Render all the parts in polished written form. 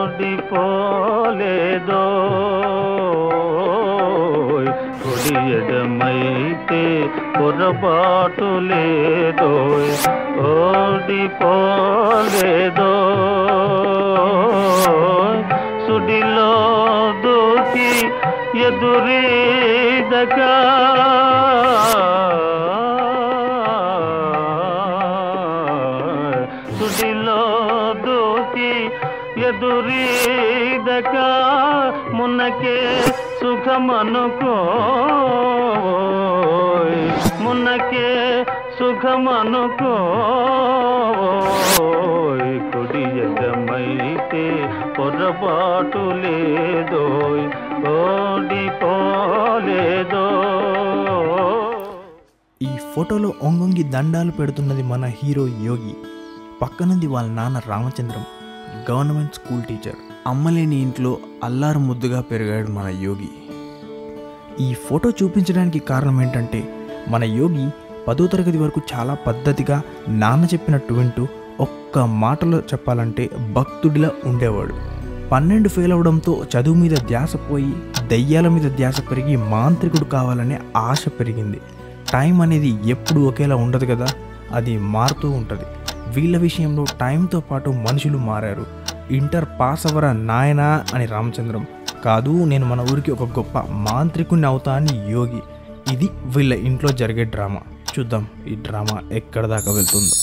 ఓడిపోలేదో కుడి ఎడమైతే పొరపాటు లేదో ఓడిపోలేదో సుడిలో దూకి ఎదురీదగా సుడిలో దూకి ఎదురీదగా మున్నకే సుఖమనుకో మున్నకే సుఖమనుకో కుడి ఎడమైతే పొరపాటు లేదో ఓడిపోలేదో. ఈ ఫోటోలో ఒంగొంగి దండాలు పెడుతున్నది మన హీరో యోగి. పక్కనుంది వాళ్ళ నాన్న రామచంద్రం, గవర్నమెంట్ స్కూల్ టీచర్. అమ్మలేని ఇంట్లో అల్లారు ముద్దుగా పెరిగాడు మన యోగి. ఈ ఫోటో చూపించడానికి కారణం ఏంటంటే మన యోగి 10వ తరగతి వరకు చాలా పద్ధతిగా నాన్న చెప్పినట్టు వింటూ ఒక్క మాటలో చెప్పాలంటే భక్తుడిలా ఉండేవాడు. 12 ఫెయిల్ అవడంతో చదువు మీద ధ్యాస పోయి దయ్యాల మీద ధ్యాస పెరిగి మాంత్రికుడు కావాలనే ఆశ పెరిగింది. టైం అనేది ఎప్పుడు ఒకేలా ఉండదు కదా, అది మారుతూ ఉంటుంది. వీళ్ళ విషయంలో టైంతో పాటు మనుషులు మారారు. ఇంటర్ పాస్ అవ్వరా నాయనా అని రామచంద్రం, కాదు నేను మన ఊరికి ఒక గొప్ప మాంత్రికుని అవుతా అని యోగి. ఇది వీళ్ళ ఇంట్లో జరిగే డ్రామా. చూద్దాం ఈ డ్రామా ఎక్కడ దాకా వెళ్తుందో.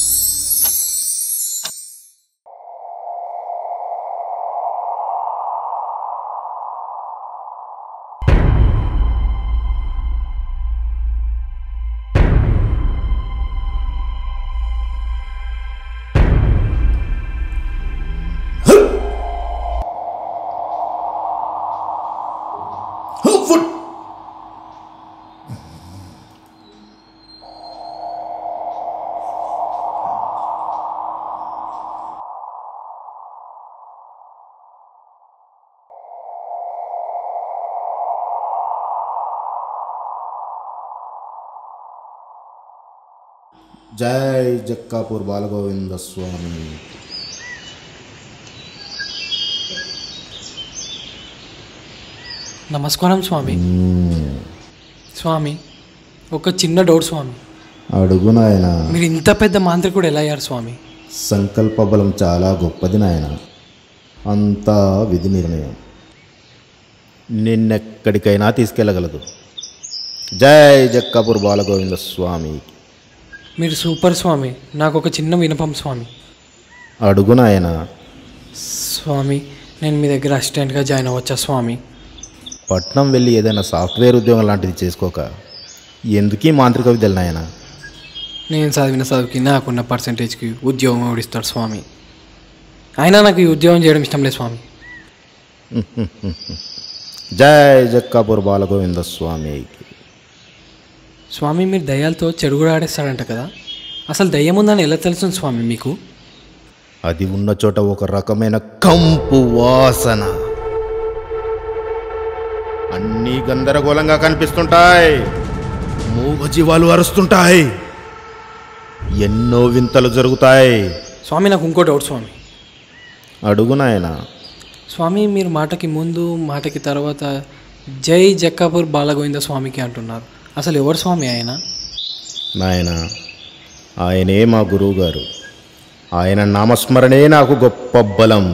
జై జక్కాపూర్ బాలగోవింద స్వామి. నమస్కారం స్వామి. స్వామి ఒక చిన్న డౌట్ స్వామి. అడుగు నాయన. మీరు ఇంత పెద్ద మాంత్రికుడు ఎలా అయ్యారు స్వామి? సంకల్ప బలం చాలా గొప్పది నాయన, అంతా విధి నిర్ణయం. నిన్నెక్కడికైనా తీసుకెళ్ళగలదు. జై జక్కాపూర్ బాలగోవింద స్వామి. మీరు సూపర్ స్వామి. నాకు ఒక చిన్న వినపం స్వామి. అడుగు నాయన. స్వామి నేను మీ దగ్గర అసిస్టెంట్గా జాయిన్ అవ్వచ్చా స్వామి? పట్నం వెళ్ళి ఏదైనా సాఫ్ట్వేర్ ఉద్యోగం లాంటిది చేసుకోక ఎందుకీ మాంత్రిక విద్యలు నాయన? నేను చదివిన చదువుకి నాకున్న పర్సంటేజ్కి ఉద్యోగం ఎవడిస్తాడు స్వామి? అయినా నాకు ఈ ఉద్యోగం చేయడం ఇష్టం లేదు స్వామి. జై జక్కాపూర్ బాలగోవింద స్వామి. స్వామి మీరు దయ్యాలతో చెడు కూడా ఆడేస్తాడంట కదా, అసలు దయ్యం ఉందని ఎలా తెలుస్తుంది స్వామి మీకు? అది ఉన్న చోట ఒక రకమైన కంపు వాసన, అన్నీ గందరగోళంగా కనిపిస్తుంటాయి. మూగజీవాలు అరుస్తుంటాయి, ఎన్నో వింతలు జరుగుతాయి. స్వామి నాకు ఇంకో డౌట్ స్వామి. అడుగు నాయన. స్వామి మీరు మాటకి ముందు మాటకి తర్వాత జై జక్కాపూర్ బాలగోవింద స్వామికి అంటున్నారు, అసలు ఎవరు స్వామి ఆయన? నాయన ఆయనే మా గురువు గారు. ఆయన నామస్మరణే నాకు గొప్ప బలం.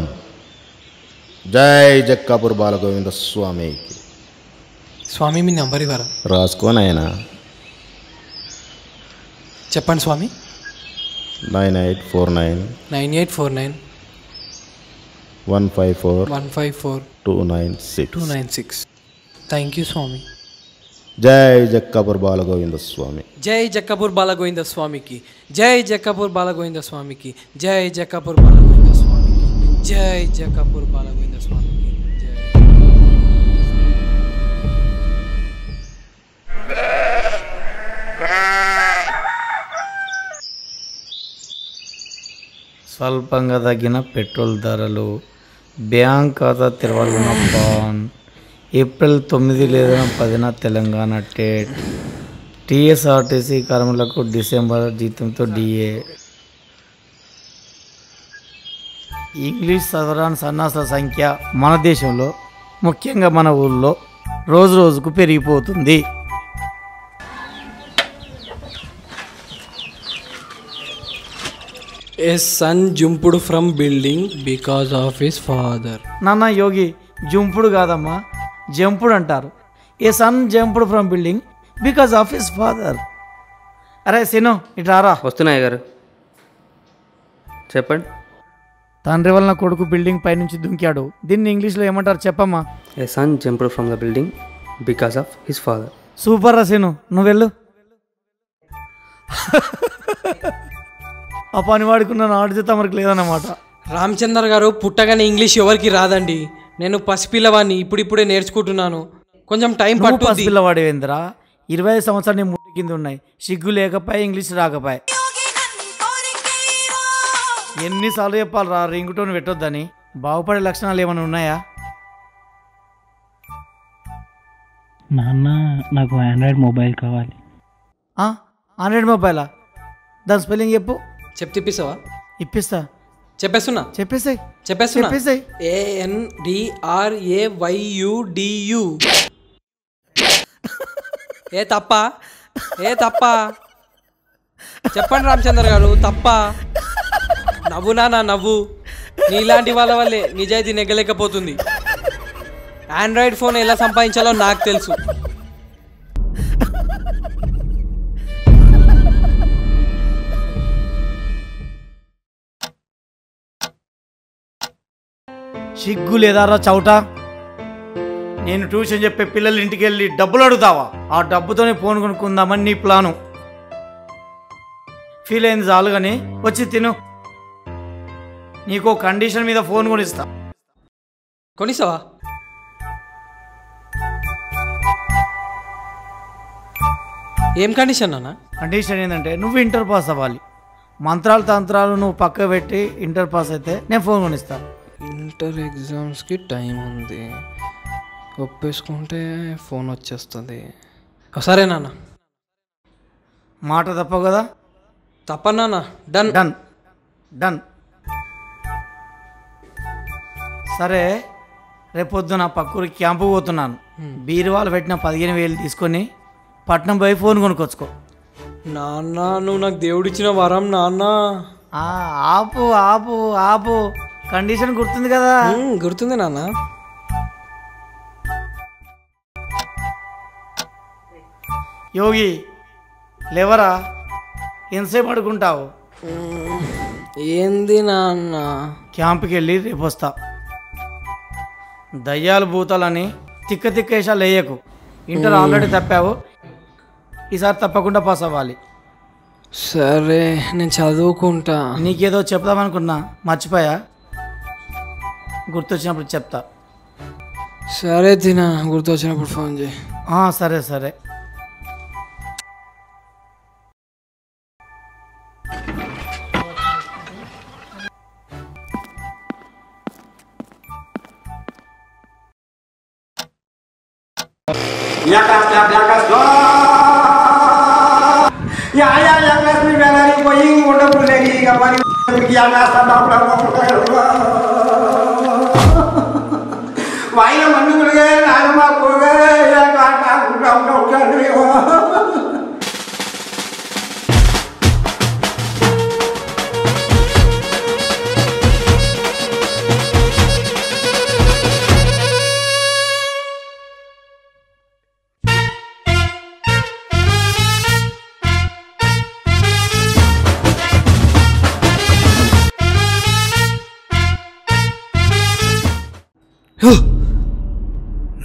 జై జక్కాపూర్ బాలగోవింద స్వామి. స్వామి మీ నెంబర్ ఇవ్వరా? రాసుకో నాయన. చెప్పండి స్వామి. 9849 9849 154 154 296 296. థ్యాంక్ యూ స్వామి. జై జక్కాపూర్ బాలగోవింద స్వామి. జై జక్కాపూర్ బాలగోవింద స్వామికి. జై జక్కాపూర్ బాలగోవింద స్వామికి. జై జక్కాపూర్ బాలగోవింద స్వామికి. జై జక్కాపూర్ బాలగోవింద స్వామికి. స్వల్పంగా తగ్గిన పెట్రోల్ ధరలు, బ్యాంక్ ఖాతా తెరవాలన్న పాన్, ఏప్రిల్ 9 లేదా 10 తెలంగాణ టేట్, టీఎస్ఆర్టీసీ కార్మికులకు డిసెంబర్ జీతంతో డిఏ. ఇంగ్లీష్ చదవరాని సన్నాసుల సంఖ్య మన దేశంలో ముఖ్యంగా మన ఊళ్ళో రోజు రోజుకు పెరిగిపోతుంది. A son jumped from building because of his father. నాన్న యోగి, జంపుడు కాదమ్మా, జంపుడు అంటారు. ఏ సన్ జంపుడు from building because of his father. అరే సిను ఇటు రారా. వస్తున్నాయి గారు, చెప్పండి. తండ్రి వలన కొడుకు బిల్డింగ్ పై నుంచి దుంకాడు. దీన్ని ఇంగ్లీష్లో ఏమంటారు చెప్పమ్మా? A son jumped from the building because of his father. Super రా సిను, నువ్వు వెళ్ళు. ఆ పని వాడుకున్న నాటు తమరికి లేదన్నమాట. రామచంద్ర గారు, పుట్టగానే ఇంగ్లీష్ ఎవరికి రాదండి. నేను పసిపిల్లవాడిని, ఇప్పుడిప్పుడే నేర్చుకుంటున్నాను. కొంచెం టైం పట్టు. పసిపిల్లవాడేంద్రా, 25 సంవత్సరాలు నీ ముట్టి కింద ఉన్నాయి. సిగ్గు లేకపోయి ఇంగ్లీష్ రాకపోయి. ఎన్నిసార్లు చెప్పాలి రా రింగ్ టోన్ పెట్టొద్దని? బాగుపడే లక్షణాలు ఏమైనా ఉన్నాయా? నాన్న, నాకు ఆండ్రాయిడ్ మొబైల్ కావాలి. ఆండ్రాయిడ్ మొబైలా? దాని స్పెల్లింగ్ చెప్పు. చెప్తిప్పిస్తావా? ఇప్పిస్తా. చెప్పేస్తున్నా. చెప్పేసాయి. ANDRAYUDU. ఏ తప్ప చెప్పండి రామచంద్ర గారు, తప్ప. నవ్వు నాన్న నవ్వు. నీలాంటి వాళ్ళ వల్లే నిజాయితీ నెగ్గలేకపోతుంది. ఆండ్రాయిడ్ ఫోన్ ఎలా సంపాదించాలో నాకు తెలుసు. సిగ్గు లేదారా చౌట? నేను ట్యూషన్ చెప్పే పిల్లల ఇంటికి వెళ్ళి డబ్బులు అడుగుతావా? ఆ డబ్బుతోనే ఫోన్ కొనుక్కుందామని నీ ప్లాను. ఫీల్ అయింది చాలు కానీ వచ్చి తిను. నీకో కండిషన్ మీద ఫోన్ కొనిస్తా. కొనిస్తావా? ఏం కండిషన్ అన్న? కండిషన్ ఏంటంటే నువ్వు ఇంటర్ పాస్ అవ్వాలి. మంత్రాలు తంత్రాలు నువ్వు పక్క పెట్టి ఇంటర్ పాస్ అయితే నేను ఫోన్ కొనిస్తా. ఇంటర్ ఎగ్జామ్స్కి టైం ఉంది, ఒప్పేసుకుంటే ఫోన్ వచ్చేస్తుంది. సరే నాన్న. మాట తప్పవు కదా? తప్పన్నా. Done done done. సరే, రేపొద్దున పక్కూరికి క్యాంపు పోతున్నాను. బీరువాలు పెట్టిన 15,000 తీసుకొని పట్నం పోయి ఫోన్ కొనుక్కొచ్చుకో. నాన్న, నువ్వు నాకు దేవుడిచ్చిన వరం నాన్న. ఆపు ఆపు ఆపు. కండిషన్ గుర్తుంది కదా? గుర్తుంది నాన్న. యోగి లేవరా, ఎంతసేపు అడుగుంటావు? ఏంది నాన్న? క్యాంప్కి వెళ్ళి రేపు వస్తా. దయ్యాలు భూతాలని తిక్క వేషాలు వేయకు. ఇంటర్ ఆల్రెడీ తప్పావు, ఈసారి తప్పకుండా పాస్ అవ్వాలి. సరే, నేను చదువుకుంటా. నీకేదో చెప్దామనుకున్నా, మర్చిపోయా. గుర్తొచ్చినప్పుడు చెప్తా. సరే తినా, గుర్తొచ్చినప్పుడు ఫోన్ చేయి. సరే సరే. వాయిన మందులుగా నాగమా పోగా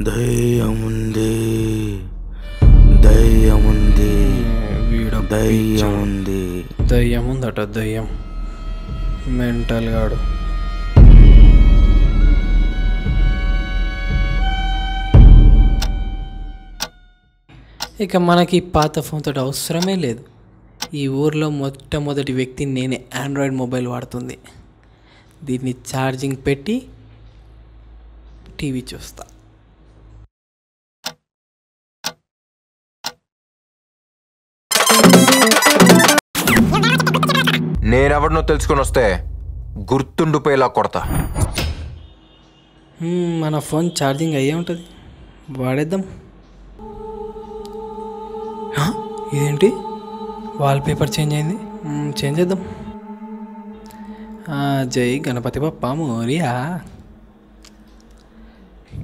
దయ్యముంది దయ్యముంది దయ్యముంది. దయ్యం ఉందట, దయ్యం. మెంటల్ గాడు. ఇక మనకి పాత ఫోన్ తోటి అవసరమే లేదు. ఈ ఊర్లో మొట్టమొదటి వ్యక్తి నేనే ఆండ్రాయిడ్ మొబైల్ వాడుతుంది. దీన్ని ఛార్జింగ్ పెట్టి టీవీ చూస్తా. నేనెవరినో తెలుసుకొని వస్తే గుర్తుండిపోయేలా కొడతా. మన ఫోన్ ఛార్జింగ్ అయ్యే ఉంటుంది, వాడేద్దాం. ఇదేంటి వాల్పేపర్ చేంజ్ అయింది? చేంజ్ చేద్దాం. జై గణపతి బప్పా మోరియా.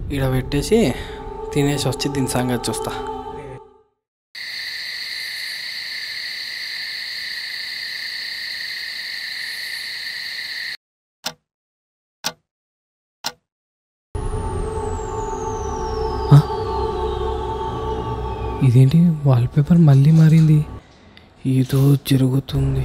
ఇక్కడ పెట్టేసి తినేసి వచ్చి దీని సంగతి చూస్తా. ఇదేంటి వాల్పేపర్ మళ్ళీ మారింది? ఏదో జరుగుతుంది.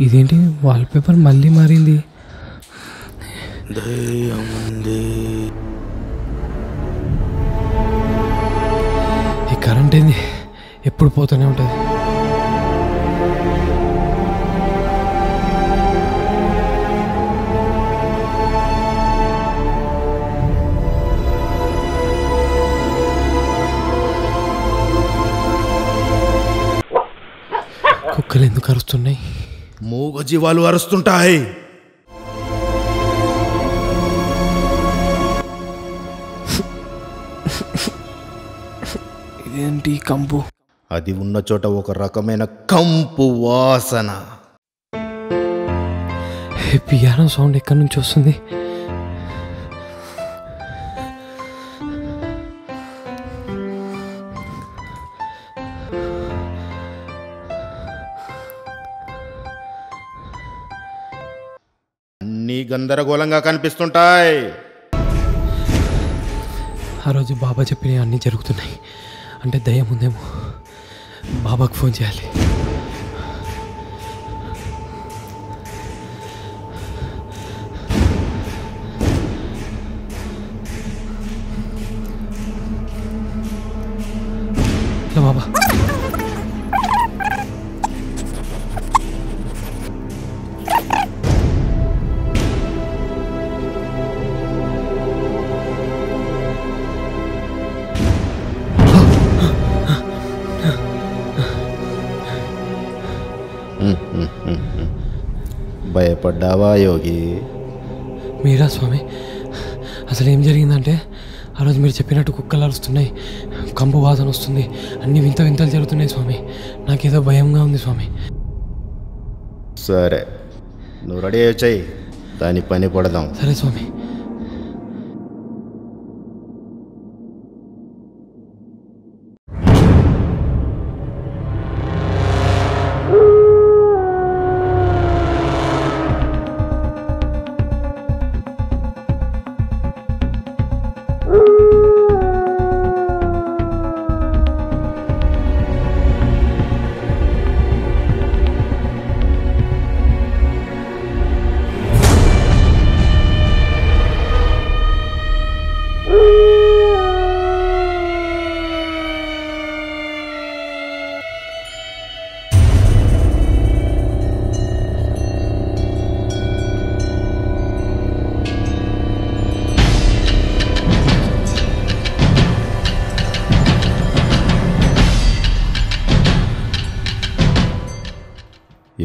ఇదేంటి వాల్పేపర్ మళ్ళీ మారింది? ఈ కరెంట్ ఏంది ఎప్పుడు పోతూనే ఉంటుంది. కుక్కలు ఎందుకు అరుస్తున్నాయి? మూగజీవాలు అరుస్తుంటాయి. ఇదేంటి కంపు? అది ఉన్న చోట ఒక రకమైన కంపు వాసన. పియానో సౌండ్ ఎక్కడి నుంచి వస్తుంది? అన్నీ గందరగోళంగా కనిపిస్తుంటాయి. ఆ రోజు బాబా చెప్పినవి అన్నీ జరుగుతున్నాయి అంటే దయ్యం ఉందేమో. బాబాకు ఫోన్ చేయాలి. బాబా భయపడ్డావా యోగి? మీరా స్వామి? అసలు ఏం జరిగిందంటే ఆ రోజు మీరు చెప్పినట్టు కుక్కలు అరుస్తున్నాయి, కంపు వాసన వస్తుంది, అన్ని వింత వింతలు జరుగుతున్నాయి స్వామి. నాకేదో భయంగా ఉంది స్వామి. సరే, నువ్వు రెడీ వచ్చాయి, దాని పని పడదాం. సరే స్వామి.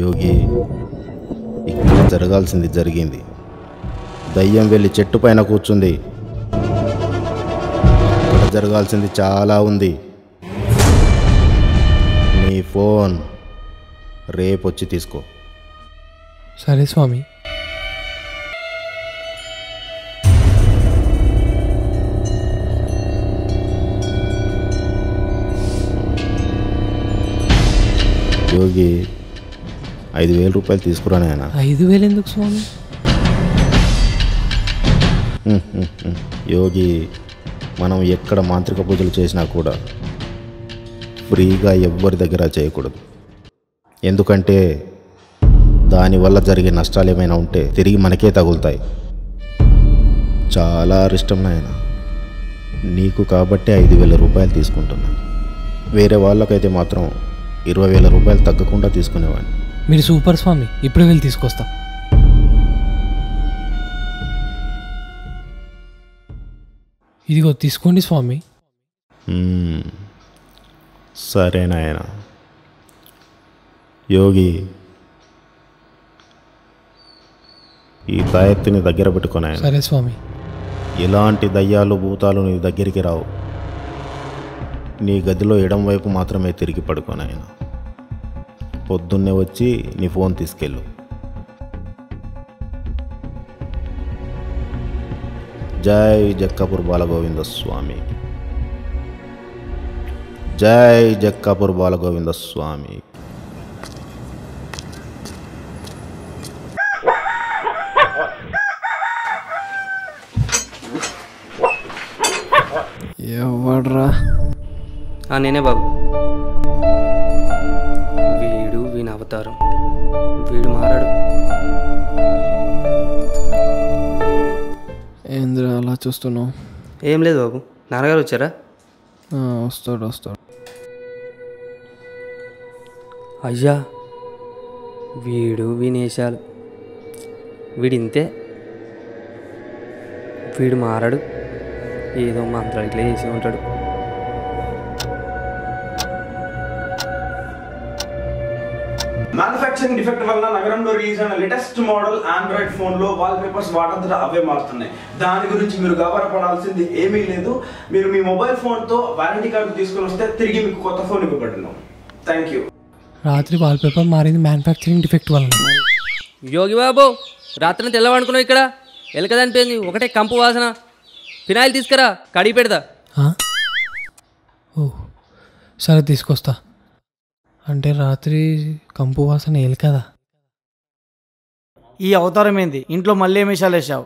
యోగి, ఇక్కడ జరగాల్సింది జరిగింది. దయ్యం వెళ్ళి చెట్టు పైన కూర్చుంది. ఇక్కడ జరగాల్సింది చాలా ఉంది. నీ ఫోన్ రేపు వచ్చి తీసుకో. సరే స్వామి. యోగి, 5,000 రూపాయలు తీసుకురా నాయన. 5,000 ఎందుకు స్వామి? యోగి, మనం ఎక్కడ మాంత్రిక పూజలు చేసినా కూడా ఫ్రీగా ఎవ్వరి దగ్గర చేయకూడదు. ఎందుకంటే దానివల్ల జరిగే నష్టాలు ఏమైనా ఉంటే తిరిగి మనకే తగులుతాయి. చాలా అరిష్టం నాయన. నీకు కాబట్టి 5,000 రూపాయలు తీసుకుంటున్నా. వేరే వాళ్ళకైతే మాత్రం 20,000 రూపాయలు తగ్గకుండా తీసుకునేవాడిని. మీరు సూపర్ స్వామి. ఇప్పుడే వెళ్ళి తీసుకొస్తా. ఇదిగో తీసుకోండి స్వామి. సరేనాయన యోగి, ఈ తాయెత్తిని దగ్గర పెట్టుకున్నాయన. సరే స్వామి. ఎలాంటి దయ్యాలు భూతాలు నీ దగ్గరికి రావు. నీ గదిలో ఎడం వైపు మాత్రమే తిరిగి పడుకోనాయన. పొద్దున్నే వచ్చి నీ ఫోన్ తీసుకెళ్ళు. జై జక్కాపూర్ బాలగోవింద స్వామి. జై జక్కాపూర్ బాలగోవింద స్వామి. ఎవడ్రా? నేనే బాబు. వీడు వీని అవతారం. వీడు మారాడు. ఏంద్రా అలా చూస్తున్నావు? ఏం లేదు బాబు. నాన్నగారు వచ్చారా? వస్తాడు. అయ్యా, వీడు వినేశాలు. వీడింతే. వీడు మారాడు. ఏదో మంత్రాలు ఇట్లా చేసి ఉంటాడు. మ్యానుఫ్యాక్చరింగ్ డిఫెక్ట్ వల్ల నగరంలో రిలీజ్ అయిన లేటెస్ట్ మోడల్ ఆండ్రాయిడ్ ఫోన్ లో వాల్ పేపర్స్ వాటంతటా అవే మారుతున్నాయి. దాని గురించి మీరు గాబరపడాల్సింది ఏమీ లేదు. మీరు మీ మొబైల్ ఫోన్ తో వారంటీ కార్డు తీసుకొని వస్తే తిరిగి మీకు కొత్త ఫోన్ ఇవ్వబడును. Thank you. రాత్రి వాల్ పేపర్ మారింది మ్యానుఫ్యాక్చరింగ్ డిఫెక్ట్ వల్ల. యోగి బాబు, రాత్రి తెల్లవనుకున్నావు. ఇక్కడ ఎలకదనిపోయింది. ఒకటే కంపు వాసన. ఫినాయిల్ తీసుకురా, కడిగి పెడతా. ఓ సరే, తీసుకొస్తా. అంటే రాత్రి కంపు వాసన ఏలు కదా. ఈ అవతారం ఏంది? ఇంట్లో మళ్ళీ ఏమేషాలు వేసావు?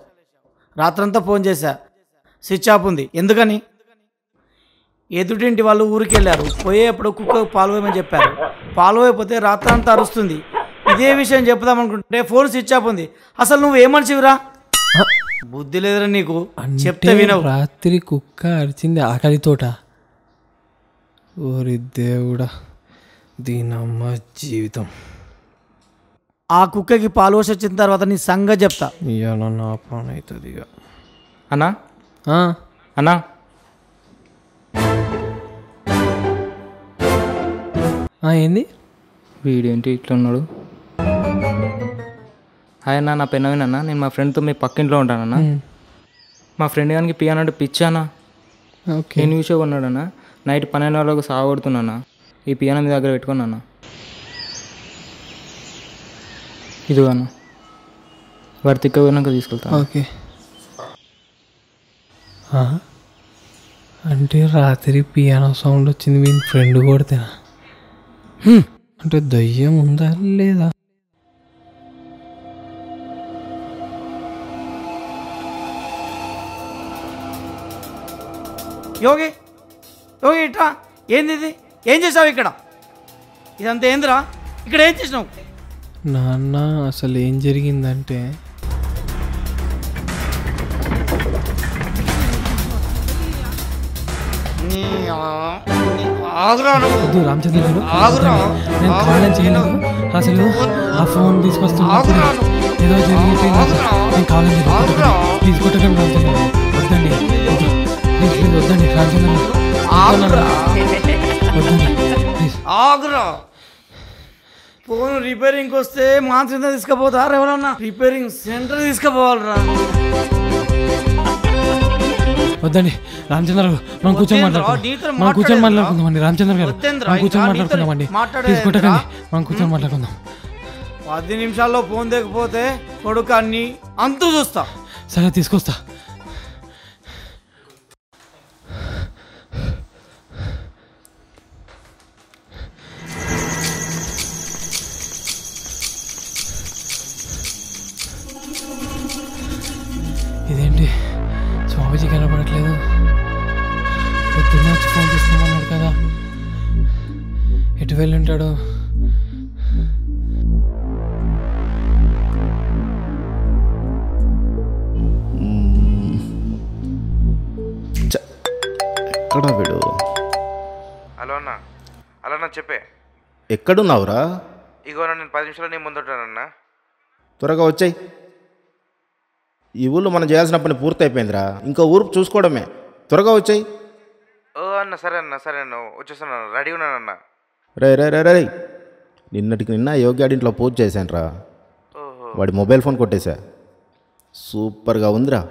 రాత్రంతా ఫోన్ చేశా, స్విచ్ ఆఫ్ ఉంది. ఎందుకని? ఎదుటింటి వాళ్ళు ఊరికి వెళ్ళారు. పోయేప్పుడు కుక్కకు పాలు వేయమని చెప్పారు. పాలు వేయకపోతే రాత్రంతా అరుస్తుంది. ఇదే విషయం చెప్దామనుకుంటే ఫోన్ స్విచ్ ఆఫ్ ఉంది. అసలు నువ్వు ఏ మనిషివిరా? బుద్ధి లేదురా నీకు. చెప్తే వినవు. రాత్రి కుక్క అరిచింది ఆకలితోట. ఓరి దేవుడా, దీనమ్మ జీవితం. ఆ కుక్కకి పాలు పోసి వచ్చిన తర్వాత నీ సంగతి చెప్తా. ఇవాళ నా పని అవుతుంది ఇక. అన్నా అన్నా, ఏంది? వీడేంటి ఇట్లా ఉన్నాడు? హాయ్ అన్న, నా పెన్నవినన్నా. నేను మా ఫ్రెండ్తో మీ పక్కింట్లో ఉంటానన్నా. మా ఫ్రెండ్ గానికి పియానో అంటే పిచ్చానా. నేను విషయం ఉన్నాడన్నా. నైట్ 12 గంటలకు సాగొడుతున్నానా. ఈ పియానో మీ దగ్గర పెట్టుకున్నానా. ఇదిగో అన్న, వాడి తిక్క పోయినాక తీసుకెళ్తాను. ఓకే. అంటే రాత్రి పియానో సౌండ్ వచ్చింది. మీ ఫ్రెండ్ కొడితేనా? అంటే దయ్యం ఉందా లేదా? యోగి యోగి ఇట్రా. ఏంది ఇది? ఏం చేసావు ఇక్కడ? ఇదంతా ఏందిరా? ఇక్కడ ఏం చేసినావు? నాన్న, అసలు ఏం జరిగిందంటే రామచంద్ర గారు, నేను కాలేజ్ చేయలేదు. అసలు ఆ ఫోన్ తీసుకొస్తున్నప్పుడు ఏదో జరిగితే నేను కాలేజ్ ప్లీజ్ కొట్టకండి రామచంద్ర గారు. వద్దండి, ప్లీజ్ వద్దండి రామచంద్ర గారు. వద్దండి ప్లీజ్. ఆగురా. ఫోన్ రిపేరింగ్కి వస్తే మాత్రం తీసుకుపోతారు ఎవరన్నా? రిపేరింగ్ సెంటర్ తీసుకుపోవాలరా. వద్దండి రామచంద్ర గారు, మనం కూర్చొని మాట్లాడుకుందామండి. రామచంద్ర గారు, మనం కూర్చొని మాట్లాడుకుందామండి. ప్లీజ్ కొట్టకండి, మనం కూర్చొని మాట్లాడుకుందాం. 10 నిమిషాల్లో ఫోన్ తెకపోతే కొడుకాన్ని అంతు చూస్తా. సరే, తీసుకొస్తా. ఇదేంటి స్వామీజీ కనపడట్లేదు? పొద్దున్న వచ్చి ఫోన్ తీసుకున్నాడు కదా, ఎటు వెళ్ళి ఉంటాడు? ఎక్కడా వీడు? హలో అన్న. హలో అన్న, చెప్పే. ఎక్కడున్నావురా? ఇగో నేను 10 నిమిషాలు నీ ముందుంటానన్నా. త్వరగా వచ్చాయి. ఈ ఊళ్ళో మనం చేయాల్సిన పని పూర్తయిపోయిందిరా. ఇంకా ఊరు చూసుకోవడమే. త్వరగా వచ్చాయి. ఓ అన్న సరే అన్న వచ్చేస్తున్నాను, రెడీ ఉన్నానన్న. రే రే రే రే నిన్నటికి నిన్న యోగి ఆడింట్లో పూజ చేశాను రా. వాడి మొబైల్ ఫోన్ కొట్టేశా. సూపర్గా ఉందిరా.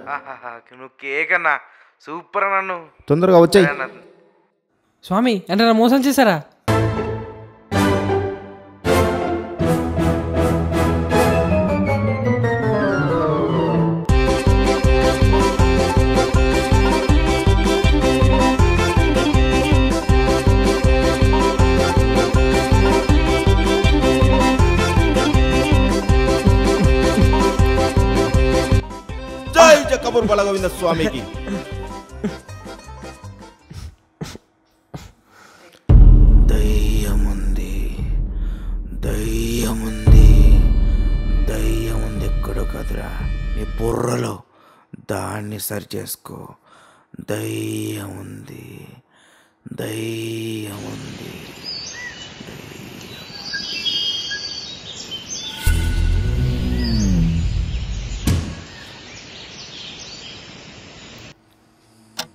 నువ్వు కేక్ అన్నా, సూపర్ నన్ను. తొందరగా వచ్చాయి. స్వామి అంటే నా మోసం చేశారా? జై జక్కపూర్ బలగోవింద స్వామికి. దయ్యముంది ఎక్కడో కదరా నీ బుర్రలో, దాన్ని సరి చేసుకో. దయ్యముంది.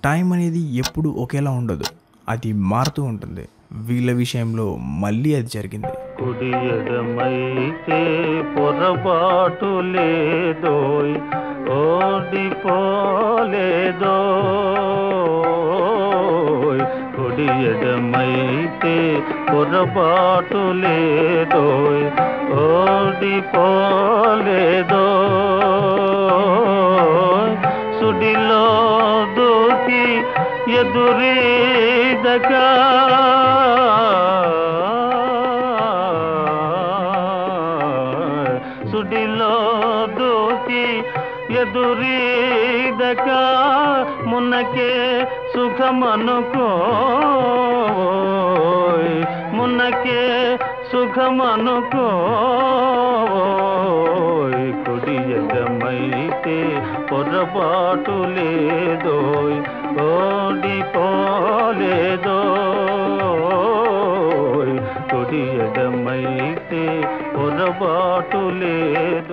టైం అనేది ఎప్పుడు ఒకేలా ఉండదు, అది మారుతూ ఉంటుంది. వీళ్ళ విషయంలో మళ్ళీ అది జరిగింది. కుడి ఎడమైతే పొరపాటు లేదోయ్, ఓడిపోలేదోయ్. కుడి ఎడమైతే పొరపాటు లేదోయ్, ఓడిపోలేదోయ్. సుడిలో దూకి ఎదురీదగా సుడిలో దూకి ఎదురీదక మునకే సుఖమనుకోయ్, మునకే సుఖమనుకోయ్. కుడి ఎడమైతే పొరపాటు లేదోయ్, ఓడిపోలేదోయ్. కుడి ఎడమైతే పొరపాటు లేదు.